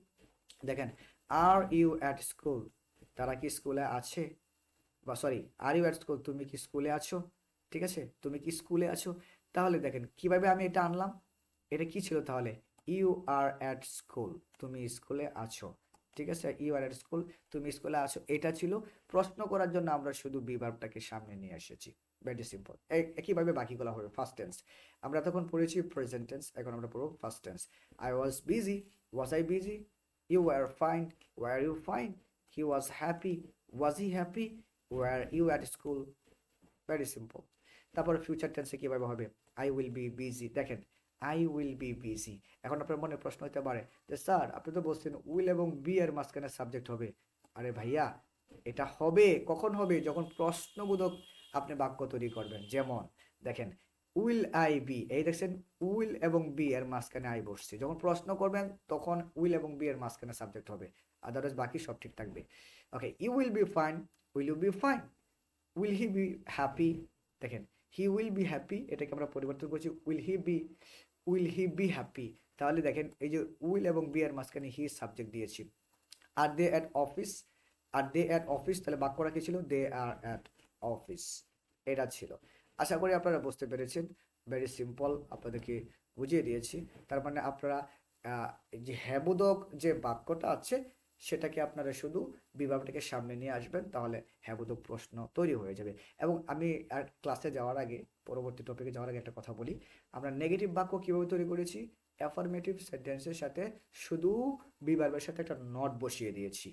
দেখেন আর ইউ অ্যাট স্কুল, তারা কি স্কুলে আছে, বা sorry are you at school, তুমি কি স্কুলে আছো, ঠিক আছে, তুমি কি স্কুলে আছো। তাহলে দেখেন কিভাবে আমি এটা আনলাম, এটা কি ছিল তাহলে, ইউ আর অ্যাট স্কুল, তুমি স্কুলে আছো, ঠিক আছে, ইউ আর অ্যাট স্কুল, তুমি স্কুলে আছো, এটা ছিল। প্রশ্ন করার জন্য আমরা শুধু বিভার্বটাকে সামনে নিয়ে এসেছি। Very simple. একইভাবে বাকিগুলো হবে ফার্স্ট টেন্স। আমরা তখন পড়েছি প্রেজেন্ট টেন্স, এখন আমরা পড়ব first tense. I was busy, was I busy, you were fine, were you fine, he was happy, was he happy, were you at school. Very simple. তারপর ফিউচার টেন্সে কিভাবে হবে, আই উইল বি বিজি। দেখেন আই উইল বি বিজি। এখন আপনার মনে প্রশ্ন হতে পারে যে স্যার আপনি তো বলছেন উইল এবং বি এর মাঝখানে সাবজেক্ট হবে। আরে ভাইয়া, এটা হবে কখন হবে, যখন প্রশ্নবোধক আপনি বাক্য তৈরি করবেন। যেমন দেখেন উইল আই বি, এই দেখছেন উইল এবং বি এর মাঝখানে আই বসছে, যখন প্রশ্ন করবেন তখন উইল এবং বি এর মাঝখানে সাবজেক্ট হবে, আদারওয়াইজ বাকি সব ঠিক থাকবে। Okay, you will be fine, will you be fine, will he be happy. দেখেন হি উইল বি হ্যাপি, এটাকে আমরা পরিবর্তন করছি উইল হি বি হ্যাপি। তাহলে দেখেন এই যে উইল এবং বি এর মাঝখানে হি সাবজেক্ট দিয়েছি। Are they at office, are they at office, তাহলে বাক্যটা কি ছিল, দে আর অ্যাট অফিস, এটা ছিল। আশা করি আপনারা বুঝতে পেরেছেন। ভেরি সিম্পল, আপনাদেরকে বুঝিয়ে দিয়েছি। তার মানে আপনারা যে হ্যাবোধক যে বাক্যটা আছে সেটাকে আপনারা শুধু বিভাগটাকে সামনে নিয়ে আসবেন, তাহলে হ্যাবোধক প্রশ্ন তৈরি হয়ে যাবে। এবং আমি আর ক্লাসে যাওয়ার আগে, পরবর্তী টপিকে যাওয়ার আগে একটা কথা বলি, আমরা নেগেটিভ বাক্য কিভাবে তৈরি করেছি, অ্যাফার্মেটিভ সেন্টেন্সের সাথে শুধু বিভার্বের সাথে একটা নট বসিয়ে দিয়েছি।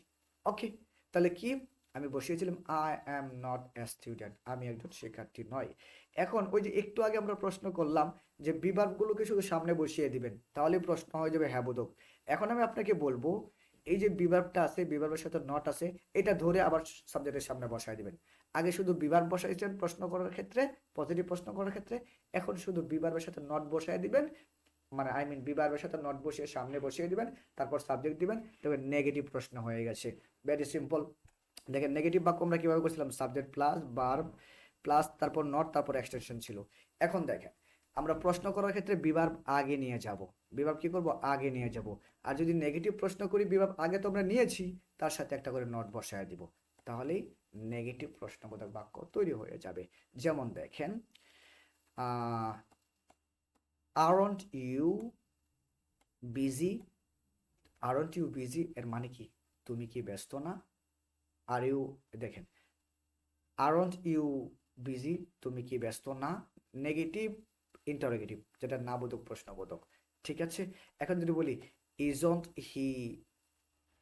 ওকে, তাহলে কি আমি বসিয়েছিলাম, I am not a student, আমি একজন শিক্ষার্থী নয়। এখন ওই যে একটু আগে আমরা প্রশ্ন করলাম যে বিভাগগুলোকে শুধু সামনে বসিয়ে দিবেন, তাহলে প্রশ্ন হয়ে যাবে হ্যাবোধক। এখন আমি আপনাকে বলবো এই যে বিভার্বটা আছে, বিভার্বের সাথে নট আছে, এটা ধরে আবার সাবজেক্টের সামনে বসায় দিবেন। আগে শুধু বিভার্ব বসাইছেন প্রশ্ন করার ক্ষেত্রে, পজিটিভ প্রশ্ন করার ক্ষেত্রে, এখন শুধু বিভার্বের সাথে নট বসায় দিবেন, মানে আই মিন বিভার্বের সাথে নট বসিয়ে সামনে বসিয়ে দিবেন, তারপর সাবজেক্ট দিবেন, তবে নেগেটিভ প্রশ্ন হয়ে গেছে। Very simple. দেখেন নেগেটিভ বাক্য আমরা কিভাবে করছিলাম, সাবজেক্ট প্লাস ভার্ব প্লাস তারপর নট তারপর এক্সটেনশন ছিল। এখন দেখেন আমরা প্রশ্ন করার ক্ষেত্রে বিভার্ব আগে নিয়ে যাব, বিভার্ব কি করব, আগে নিয়ে যাব। আর যদি নেগেটিভ প্রশ্ন করি, বিভার্ব আগে তো আমরা নিয়েছি, তার সাথে একটা করে নট বসায় দিব, তাহলেই নেগেটিভ প্রশ্নবোধক বাক্য তৈরি হয়ে যাবে। যেমন দেখেন aren't you busy, aren't you busy এর মানে কি, তুমি কি ব্যস্ত না। আর ইউ, দেখেন আরন্ট ইউ বিজি, তুমি কি ব্যস্ত না, নেগেটিভ ইন্টারোগেটিভ, যেটা না বোধক প্রশ্নবোধক। ঠিক আছে, এখন যদি বলি ইজন্ট হি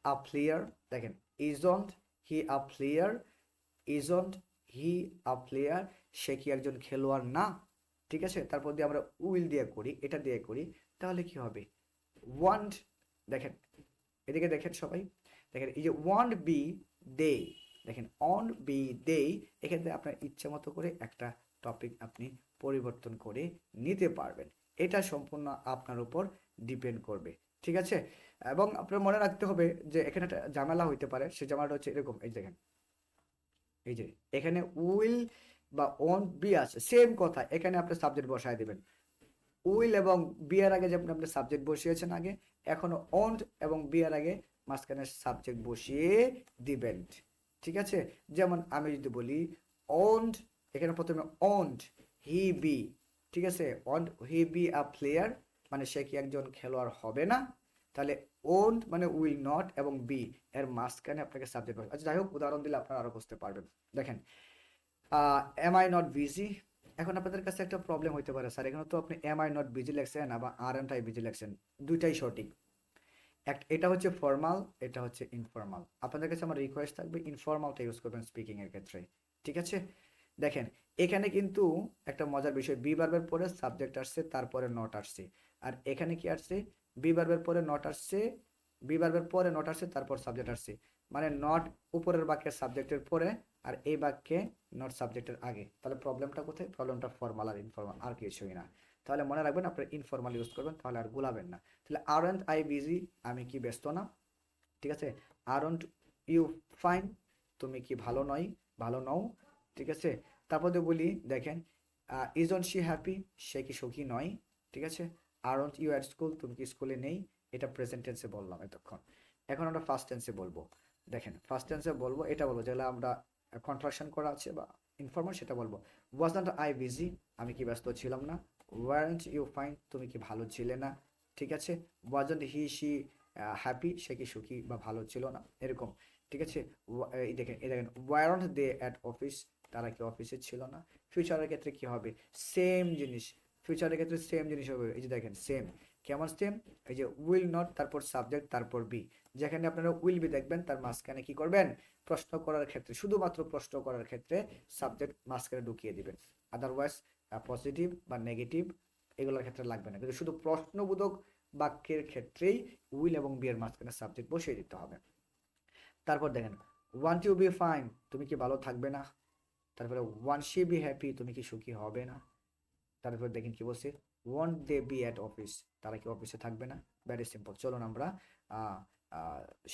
আ প্লেয়ার, দেখেন isn't he a player, isn't he a player, সে কি একজন খেলোয়াড় না। ঠিক আছে, তারপর দিয়ে আমরা উইল দিয়ে করি, এটা দিয়ে করি, তাহলে কি হবে, ওয়ান্ট, দেখেন এদিকে দেখেন সবাই, দেখেন এই যে ওয়ান্ট বি দে, দেখেন অন বি দে, এক্ষেত্রে আপনার ইচ্ছা মতো করে একটা টপিক আপনি পরিবর্তন করে নিতে পারবেন, এটা সম্পূর্ণ আপনার উপর ডিপেন্ড করবে। ঠিক আছে, এবং আপনার মনে রাখতে হবে যে এখানে একটা ঝামেলা হইতে পারে, সে ঝামেলাটা হচ্ছে এরকম, এই দেখেন এই যে এখানে উইল বা ওন্ট বি আছে, সেম কথা, এখানে আপনি সাবজেক্ট বসায় দিবেন। উইল এবং বি এর আগে যেমন আপনি সাবজেক্ট বসিয়েছেন আগে, এখনো ওন্ট এবং বি এর আগে মাঝখানে সাবজেক্ট বসিয়ে দিবেন। ঠিক আছে, যেমন আমি যদি বলি ওন্ট, এখানে প্রথমে ওন্ট হি বি, ঠিক আছে, won't he be a player, মানে সে কি একজন খেলোয়াড় হবে না, তাহলে ওন্ট মানে উইল নট এবং বি এর মাঝখানে আপনাকে সাবজেক্ট বসে। আচ্ছা যাই হোক, উদাহরণ দিলে আপনারা আরো বুঝতে পারবেন। দেখেন এম আই নট বিজি, এখন আপনাদের কাছে একটা প্রবলেম হইতে পারে, স্যার এখানে তো আপনি এম আই নট বিজি লেখছেন আবার আর এন্ড আই বিজি লেখছেন, দুইটাই সঠিক। এটা হচ্ছে ফর্মাল, এটা হচ্ছে ইনফর্মাল। আপনাদের কাছে আমার রিকোয়েস্ট থাকবে ইনফর্মালটা ইউজ করবেন স্পিকিং এর ক্ষেত্রে। ঠিক আছে, দেখেন এখানে কিন্তু একটা মজার বিষয়, বি ভার্বের পরে সাবজেক্ট আসছে, তারপরে নট আসছে, আর এখানে কি আসছে, বি ভার্বের পরে নট আসছে, বি ভার্বের পরে নট আসছে, তারপর সাবজেক্ট আসছে, মানে নট উপরের বাক্যের সাবজেক্টের পরে, আর এই বাক্যে নট সাবজেক্টের আগে। তাহলে প্রবলেমটা কোথায়, প্রবলেমটা ফর্মাল আর ইনফর্মাল, আর কিছুই না। তাহলে মনে রাখবেন আপনার ইনফর্মাল ইউজ করবেন, তাহলে আর গুলাবেন না। তাহলে আরন্ট আই বিজি, আমি কি ব্যস্ত না। ঠিক আছে, আরন্ট ইউ ফাইন, তুমি কি ভালো নয়, ভালো নও। ঠিক আছে, তারপর দিয়ে বলি দেখেন ইজন শি হ্যাপি, সে কি সুখী নয়। ঠিক আছে, আরন্ট ইউ অ্যাট স্কুল, তুমি কি স্কুলে নেই, এটা প্রেজেন্ট টেন্সে বললাম এতক্ষণ। এখন আমরা ফার্স্ট টেন্সে বলবো, দেখেন ফার্স্ট টেন্সে বলবো, এটা বলবো যেগুলো আমরা কন্ট্রাকশন করা আছে বা ইনফর্মাল, সেটা বলবো ওয়াজন্ট আই বিজি, আমি কি ব্যস্ত ছিলাম না। ওয়ারেন্ট ইউ ফাইন, তুমি কি ভালো ছিলে না। ঠিক আছে, ওয়াজন্ট হি শি হ্যাপি, সে কি সুখী বা ভালো ছিল না, এরকম। ঠিক আছে, এই দেখেন ওয়ারন্ট দে অ্যাট অফিস, তারা কি অফিসে ছিল না। ফিউচারের ক্ষেত্রে কি হবে, সেম জিনিস, ফিউচারের ক্ষেত্রে সেম জিনিস হবে, এই যে দেখেন সেম, কেমন সেম, এই যে উইল নট তারপর সাবজেক্ট তারপর বি, যেখানে আপনারা উইল বি দেখবেন তার মাঝখানে কি করবেন, প্রশ্ন করার ক্ষেত্রে, শুধুমাত্র প্রশ্ন করার ক্ষেত্রে সাবজেক্ট মাঝখানে ঢুকিয়ে দিবেন, আদারওয়াইজ পজিটিভ বা নেগেটিভ এগুলোর ক্ষেত্রে লাগবে না, কিন্তু শুধু প্রশ্নবোধক বাক্যের ক্ষেত্রেই উইল এবং বি এর মাঝখানে সাবজেক্ট বসিয়ে দিতে হবে। তারপর দেখেন ওয়ান্ট ইউ বি ফাইন, তুমি কি ভালো থাকবে না। তারপরে ওয়ান্ট শি বি হ্যাপি, তুমি কি সুখী হবে না। তারপর দেখেন কি বলছে, won't they be at office, তারা কি অফিসে থাকবে না। Very simple. চলুন আমরা আহ,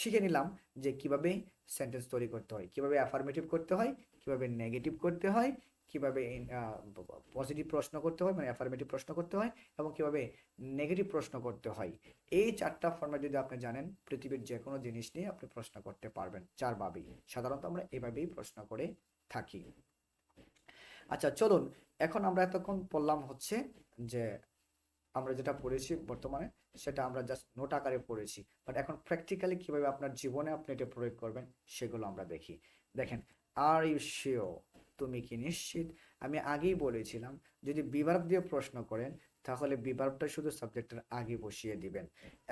শিখে নিলাম যে কিভাবে সেন্টেন্স তৈরি করতে হয়, কিভাবে অ্যাফার্মেটিভ করতে হয়, কিভাবে নেগেটিভ করতে হয়, কিভাবে পজিটিভ প্রশ্ন করতে হয় মানে অ্যাফার্মেটিভ প্রশ্ন করতে হয়, এবং কিভাবে নেগেটিভ প্রশ্ন করতে হয়। এই চারটা ফর্ম্যাট যদি আপনি জানেন, পৃথিবীর যে কোনো জিনিস নিয়ে আপনি প্রশ্ন করতে পারবেন চারভাবেই। সাধারণত আমরা এভাবেই প্রশ্ন করে থাকি। আচ্ছা চলুন, এখন আমরা এতক্ষণ পড়লাম হচ্ছে যে আমরা যেটা পড়েছি বর্তমানে সেটা আমরা জাস্ট নোট আকারে পড়েছি, বাট এখন প্র্যাকটিক্যালি কিভাবে আপনার জীবনে আপনি এটা প্রয়োগ করবেন সেগুলো আমরা দেখি। দেখেন আর ইউ শিওর, তুমি কি নিশ্চিত। আমি আগেই বলেছিলাম যদি বিভার্ব দিয়ে প্রশ্ন করেন তাহলে বিভার্বটা শুধু সাবজেক্টের আগে বসিয়ে দিবেন।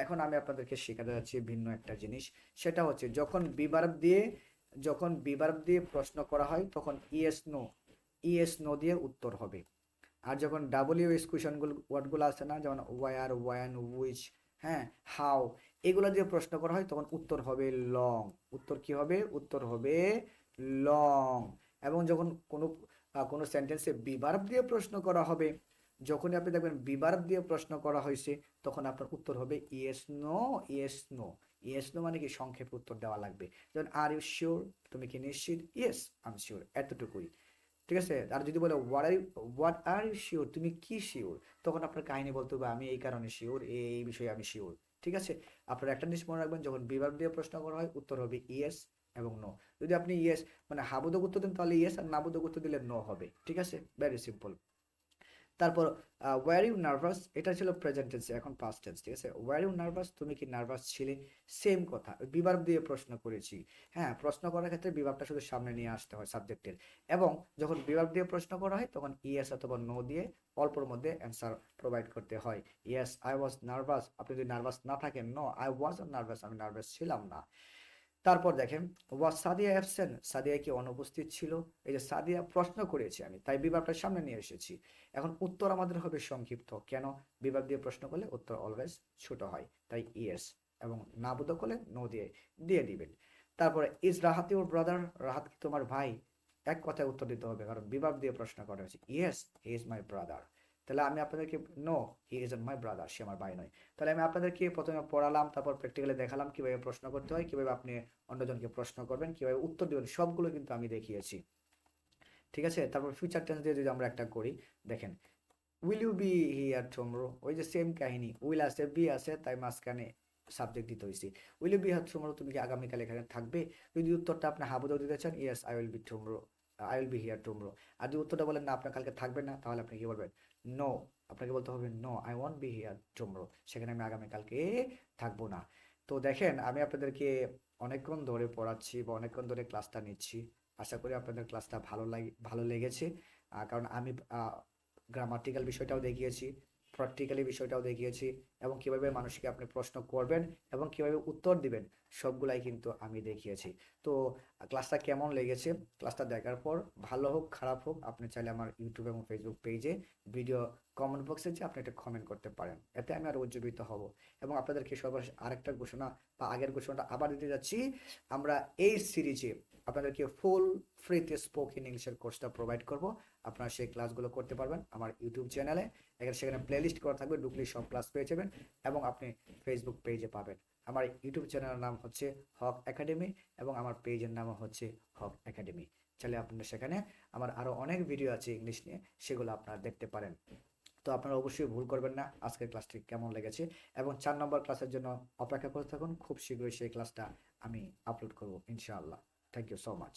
এখন আমি আপনাদেরকে শেখাতে যাচ্ছি ভিন্ন একটা জিনিস, সেটা হচ্ছে যখন বিভার্ব দিয়ে প্রশ্ন করা হয় তখন ইয়েস নো দিয়ে উত্তর হবে। আর যখন ডাব্লিউ এস কোয়েশনগুলো ওয়ার্ডগুলো আছে না, যেমন ওয়ার ওয়ান উইচ, হ্যাঁ হাউ, এগুলো দিয়ে প্রশ্ন করা হয় তখন উত্তর হবে লং। উত্তর কি হবে? উত্তর হবে লং। এবং যখন কোনো সেন্টেন্সে বিভার্ব দিয়ে প্রশ্ন করা হবে, যখনই আপনি দেখবেন বিভার্ব দিয়ে প্রশ্ন করা হয়েছে, তখন আপনার উত্তর হবে yes no, yes no. Yes no মানে কি সংক্ষেপে উত্তর দেওয়া লাগবে। যেমন আর ইউ শিওর, তুমি কি নিশ্চিত? ইয়েস আই এম শিওর, এতটুকুই। ঠিক আছে। আর যদি বলে হোয়াট আর ইউ শিওর, তুমি কি শিওর, তখন আপনার কাহিনী বলতে হবে আমি এই কারণে শিওর, এই বিষয়ে আমি শিওর। ঠিক আছে। আপনারা একটা জিনিস মনে রাখবেন, যখন বিভাগ দিয়ে প্রশ্ন করা হয় উত্তর হবে ইয়েস এবং নো। যদি আপনি ইয়েস মানে হাবুদক উত্তর দেন তাহলে ইয়েস, আর নাবুদক উত্তর দিলে নো হবে। ঠিক আছে, ভেরি সিম্পল। তারপর ওয়ার ইউ নার্ভাস, এটা ছিল প্রেজেন্ট টেন্স, এখন পাস্ট টেন্স। ঠিক আছে, ওয়ার ইউ নার্ভাস, তুমি কি নার্ভাস ছিলে? সেম কথা, বিভার্ব দিয়ে প্রশ্ন করেছি। হ্যাঁ, প্রশ্ন করার ক্ষেত্রে বিভার্বটা শুধু সামনে নিয়ে আসতে হয় সাবজেক্টের। এবং যখন বিভার্ব দিয়ে প্রশ্ন করা হয় তখন ইয়েস অথবা নো দিয়ে অল্পর মধ্যে অ্যান্সার প্রোভাইড করতে হয়। ইয়েস আই ওয়াজ নার্ভাস, আপনি যদি নার্ভাস না থাকেন, নো আই ওয়াজ নার্ভাস, আমি নার্ভাস ছিলাম না। তারপর দেখেন, ওয়াজ সাদিয়া অ্যাবসেন্ট, সাদিয়া কি অনুপস্থিত ছিল? এই যে সাদিয়া প্রশ্ন করেছি আমি, তাই বিভাগটা সামনে নিয়ে এসেছি। এখন উত্তর আমাদের হবে সংক্ষিপ্ত। কেন? বিভাগ দিয়ে প্রশ্ন করলে উত্তর অলওয়েজ ছোট হয়, তাই ইয়েস। এবং না বোধ করলে নো দিয়ে দিয়ে দিবেন। তারপরে is Rahat your brother, Rahat কি তোমার ভাই? এক কথায় উত্তর দিতে হবে, কারণ বিভাগ দিয়ে প্রশ্ন করা হয়েছে। Yes he is my brother. তাহলে আমি আপনাদেরকে, no he is my brother, সে আমার ভাই নয়। তাহলে আমি আপনাদেরকে প্রথমে পড়ালাম, তারপর প্র্যাকটিক্যালি দেখালাম কিভাবে প্রশ্ন করতে হয়, কিভাবে আপনি অন্যজনকে প্রশ্ন করবেন, কিভাবে উত্তর দিবেন, সবগুলো কিন্তু আমি দেখিয়েছি। ঠিক আছে। তারপর ফিউচার টেন্স দিয়ে যদি আমরা একটা করি, দেখেন, will you be here tomorrow, ওই যে সেম কাহিনী, উইল আছে বি আছে, তাই মাঝখানে সাবজেক্ট দিতে হয়েছি। Will you be here tomorrow, তুমি কি আগামীকাল এখানে থাকবে? যদি উত্তরটা আপনি হাবুদাও দিতে চান, yes I will be tomorrow, I will be here tomorrow. আর যদি উত্তরটা বলেন না আপনার কালকে থাকবেন না, তাহলে আপনি কি বলবেন? নো, আপনাকে বলতে হবে no I won't be here tomorrow, সেখানে আমি আগামীকালকে থাকবো না। তো দেখেন, আমি আপনাদেরকে অনেকক্ষণ ধরে পড়াচ্ছি বা অনেকক্ষণ ধরে ক্লাসটা নিচ্ছি। আশা করি আপনাদের ক্লাসটা ভালো লেগেছে। কারণ আমি গ্রামাটিক্যাল বিষয়টাও দেখিয়েছি, প্র্যাকটিক্যালি বিষয়টাও দেখিয়েছি, এবং কিভাবে মানুষকে আপনি প্রশ্ন করবেন এবং কিভাবে উত্তর দিবেন, সবগুলাই কিন্তু আমি দেখিয়েছি। তো ক্লাসটা কেমন লেগেছে? ক্লাসটা দেখার পর ভালো হোক খারাপ হোক, আপনি চাইলে আমার ইউটিউব এবং ফেসবুক পেজে ভিডিও কমেন্ট বক্সে যে আপনি একটা কমেন্ট করতে পারেন, এতে আমি আরো উজ্জীবিত হব। এবং আপনাদেরকে সর্বশেষ আরেকটা ঘোষণা বা আগের ঘোষণাটা আবার দিতে যাচ্ছি, আমরা এই সিরিজে আপনাদেরকে ফুল ফ্রিতে স্পোকেন ইংলিশের কোর্সটা প্রোভাইড করব। আপনারা সেই ক্লাসগুলো করতে পারবেন আমার ইউটিউব চ্যানেলে। সেখানে প্লেলিস্ট করা থাকবে, ঢুকলেই সব ক্লাস পেয়ে যাবেন। এবং আপনি ফেসবুক পেজে পাবেন। আমার ইউটিউব চ্যানেলের নাম হচ্ছে হক একাডেমি, এবং আমার পেজের নাম হচ্ছে হক একাডেমি। চাইলে আপনারা সেখানে আমার আরো অনেক ভিডিও আছে ইংলিশ নিয়ে, সেগুলো আপনারা দেখতে পারেন। তো আপনারা অবশ্যই ভুল করবেন না। আজকের ক্লাসটি কেমন লেগেছে, এবং 4 নম্বর ক্লাসের জন্য অপেক্ষা করতে থাকুন। খুব শীঘ্রই সেই ক্লাসটা আমি আপলোড করব ইনশাআল্লাহ। Thank you so much.